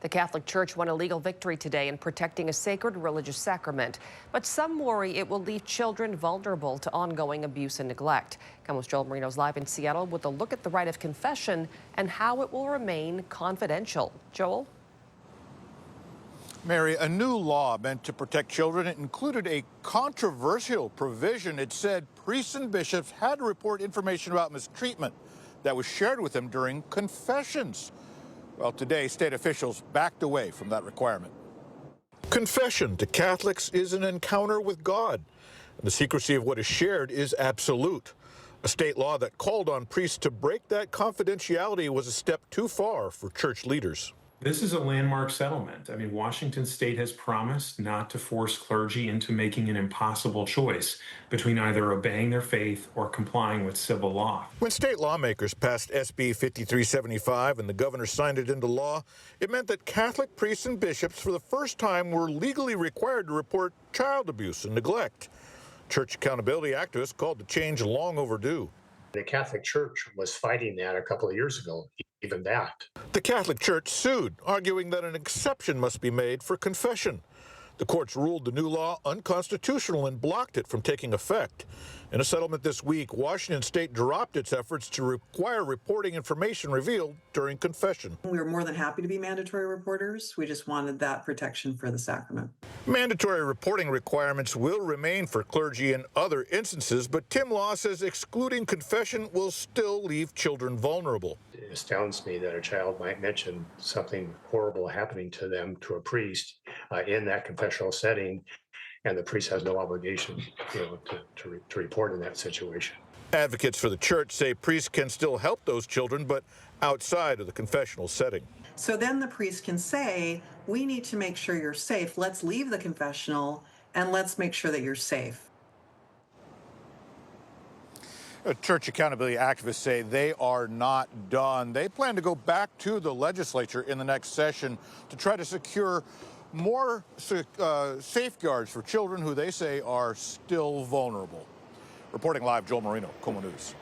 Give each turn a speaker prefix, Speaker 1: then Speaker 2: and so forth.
Speaker 1: The Catholic Church won a legal victory today in protecting a sacred religious sacrament, but some worry it will leave children vulnerable to ongoing abuse and neglect. KOMO's Joel Marino's live in Seattle with a look at the rite of confession and how it will remain confidential. Joel?
Speaker 2: Mary, a new law meant to protect children included a controversial provision. It said priests and bishops had to report information about mistreatment that was shared with them during confessions. Well, today, state officials backed away from that requirement. Confession to Catholics is an encounter with God, and the secrecy of what is shared is absolute. A state law that called on priests to break that confidentiality was a step too far for church leaders.
Speaker 3: This is a landmark settlement. I mean, Washington state has promised not to force clergy into making an impossible choice between either obeying their faith or complying with civil law.
Speaker 2: When state lawmakers passed SB 5375 and the governor signed it into law, it meant that Catholic priests and bishops for the first time were legally required to report child abuse and neglect. Church accountability activists called the change long overdue.
Speaker 4: The Catholic Church was fighting that a couple of years ago, even that.
Speaker 2: The Catholic Church sued, arguing that an exception must be made for confession. The courts ruled the new law unconstitutional and blocked it from taking effect. In a settlement this week, Washington state dropped its efforts to require reporting information revealed during confession.
Speaker 5: We were more than happy to be mandatory reporters. We just wanted that protection for the sacrament.
Speaker 2: Mandatory reporting requirements will remain for clergy in other instances, but Tim Law says excluding confession will still leave children vulnerable.
Speaker 4: It astounds me that a child might mention something horrible happening to them to a priest in that confessional setting, and the priest has no obligation, to report in that situation.
Speaker 2: Advocates for the church say priests can still help those children, but outside of the confessional setting.
Speaker 5: So then the priest can say, we need to make sure you're safe. Let's leave the confessional and let's make sure that you're safe.
Speaker 2: Church accountability activists say they are not done. They plan to go back to the legislature in the next session to try to secure more safeguards for children who they say are still vulnerable. Reporting live, Joel Marino, KOMO News.